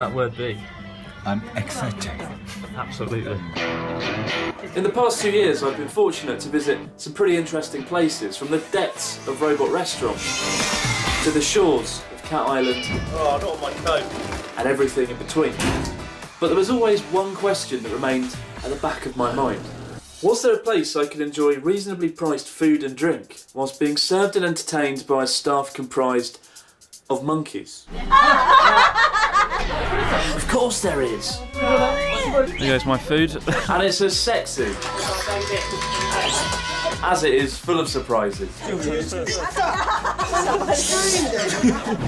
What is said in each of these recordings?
that word be? I'm excited. Absolutely. In the past 2 years, I've been fortunate to visit some pretty interesting places, from the depths of Robot Restaurant to the shores of Cat Island. Oh, not on my coat. And everything in between. But there was always one question that remained at the back of my mind. Was there a place I could enjoy reasonably priced food and drink whilst being served and entertained by a staff comprised of monkeys? Of course there is. Here's my food. And it's as sexy as it is full of surprises.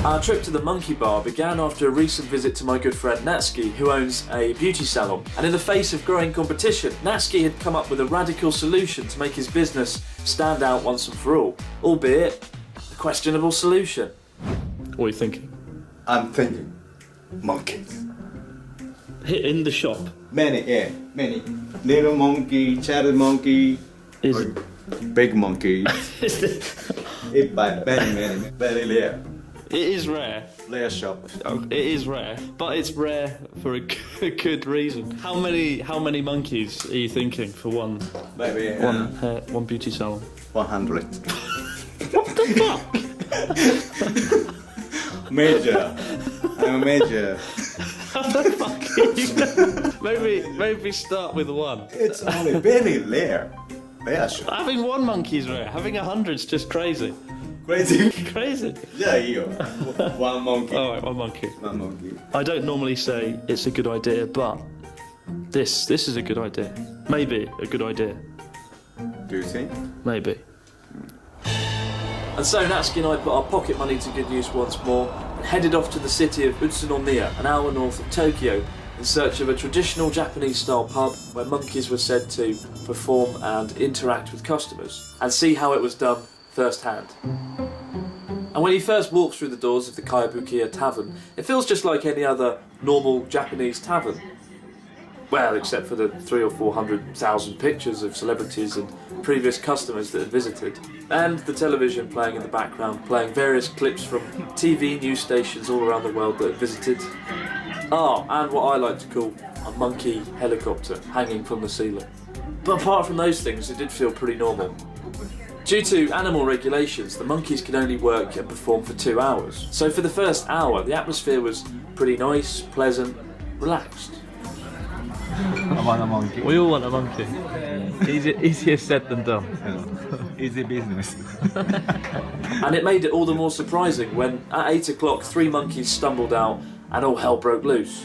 Our trip to the monkey bar began after a recent visit to my good friend Natsuki, who owns a beauty salon. And in the face of growing competition, Natsuki had come up with a radical solution to make his business stand out once and for all, albeit a questionable solution. What are you thinking? I'm thinking monkeys. In the shop. Many. Little monkey, child monkey, Is big monkey. it It by very rare. is rare. Rare shop. Oh, it is rare, but it's rare for a good reason. How many monkeys are you thinking for one Maybe one beauty salon? 100. What the fuck? Major. I'm a major. How the fuck are you? Maybe start with one. It's only very rare. Rare shop. Having one monkey's rare. Having 100's just crazy. Crazy. Crazy. Yeah, you. One monkey. All right, one monkey. One monkey. I don't normally say it's a good idea, but this is a good idea. Maybe a good idea. Do you think? Maybe. And so Natsuki and I put our pocket money to good use once more and headed off to the city of Utsunomiya, an hour north of Tokyo, in search of a traditional Japanese-style pub where monkeys were said to perform and interact with customers, and see how it was done firsthand. And when you first walk through the doors of the Kayabukiya Tavern, it feels just like any other normal Japanese tavern. Well, except for the 300,000 or 400,000 pictures of celebrities and previous customers that had visited, and the television playing in the background, playing various clips from TV news stations all around the world that had visited. Oh, and what I like to call a monkey helicopter hanging from the ceiling. But apart from those things, it did feel pretty normal. Due to animal regulations, the monkeys could only work and perform for 2 hours. So for the first hour, the atmosphere was pretty nice, pleasant, relaxed. I want a monkey. We all want a monkey. Easier said than done. Easy business. And it made it all the more surprising when, at 8 o'clock, 3 monkeys stumbled out and all hell broke loose.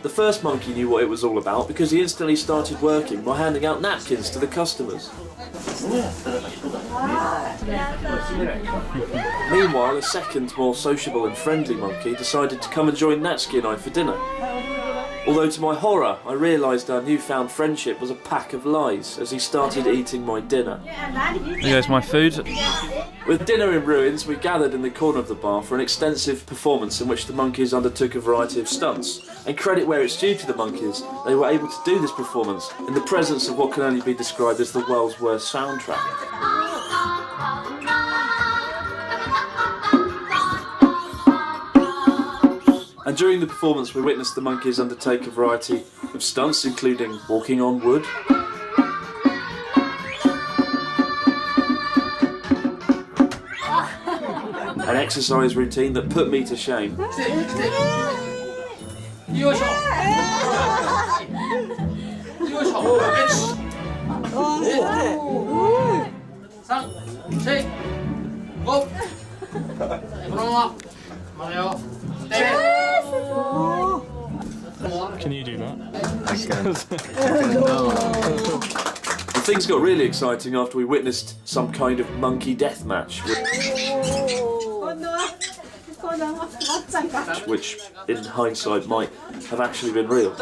The first monkey knew what it was all about because he instantly started working by handing out napkins to the customers. Meanwhile, a second, more sociable and friendly monkey decided to come and join Natsuki and I for dinner. Although to my horror, I realised our newfound friendship was a pack of lies as he started eating my dinner. Here's my food. With dinner in ruins, we gathered in the corner of the bar for an extensive performance in which the monkeys undertook a variety of stunts. And credit where it's due to the monkeys, they were able to do this performance in the presence of what can only be described as the world's worst soundtrack. And during the performance, we witnessed the monkeys undertake a variety of stunts, including walking on wood, an exercise routine that put me to shame, Can you do that? I can. And things got really exciting after we witnessed some kind of monkey death match, which in hindsight might have actually been real.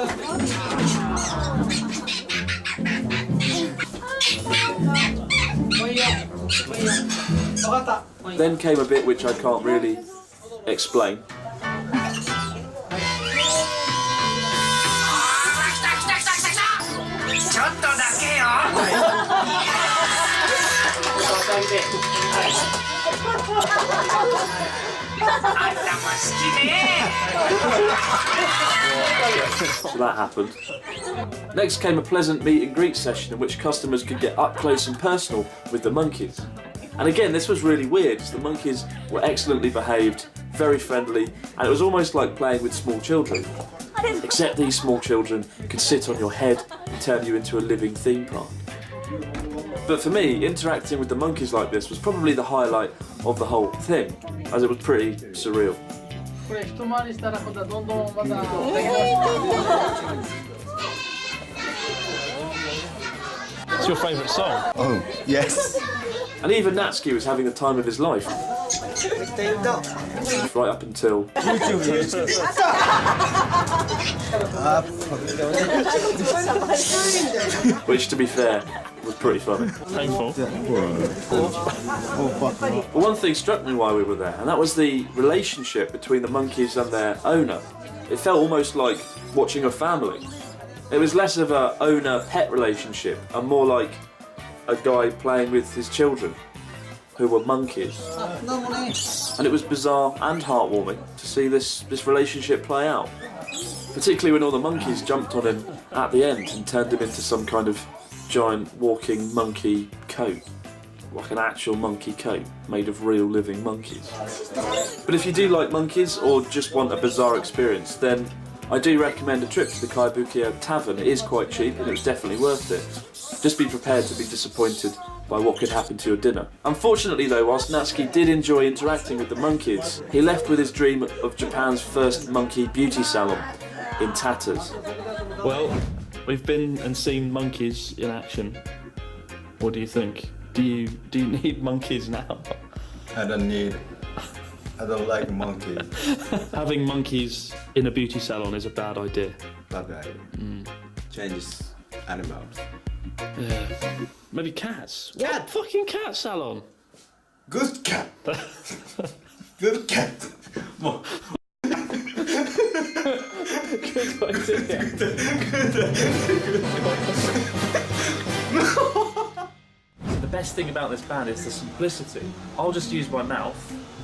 Then came a bit which I can't really explain. So that happened. Next came a pleasant meet and greet session in which customers could get up close and personal with the monkeys. And again, this was really weird, as the monkeys were excellently behaved, very friendly, and it was almost like playing with small children. Except these small children could sit on your head and turn you into a living theme park. But for me, interacting with the monkeys like this was probably the highlight of the whole thing, as it was pretty surreal. What's your favourite song? Oh, yes. And even Natsuki was having the time of his life. Right up until... which, to be fair, was pretty funny. Painful. But one thing struck me while we were there, and that was the relationship between the monkeys and their owner. It felt almost like watching a family. It was less of a owner-pet relationship and more like a guy playing with his children, who were monkeys. And it was bizarre and heartwarming to see this relationship play out. Particularly when all the monkeys jumped on him at the end and turned him into some kind of giant walking monkey coat. Like an actual monkey coat made of real living monkeys. But if you do like monkeys or just want a bizarre experience, then I do recommend a trip to the Kabukiyo Tavern. It is quite cheap and it was definitely worth it. Just be prepared to be disappointed by what could happen to your dinner. Unfortunately though, whilst Natsuki did enjoy interacting with the monkeys, he left with his dream of Japan's first monkey beauty salon in tatters. Well, we've been and seen monkeys in action. What do you think? Do you need monkeys now? I don't like monkeys. Having monkeys in a beauty salon is a bad idea. Bad idea. Changes animals. Yeah. Maybe cats. What? Fucking cat salon. Good cat. Good cat. Good idea. The best thing about this band is the simplicity. I'll just use my mouth,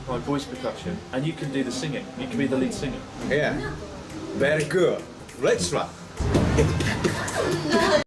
my voice percussion, and you can do the singing. You can be the lead singer. Yeah. Very good. Let's try.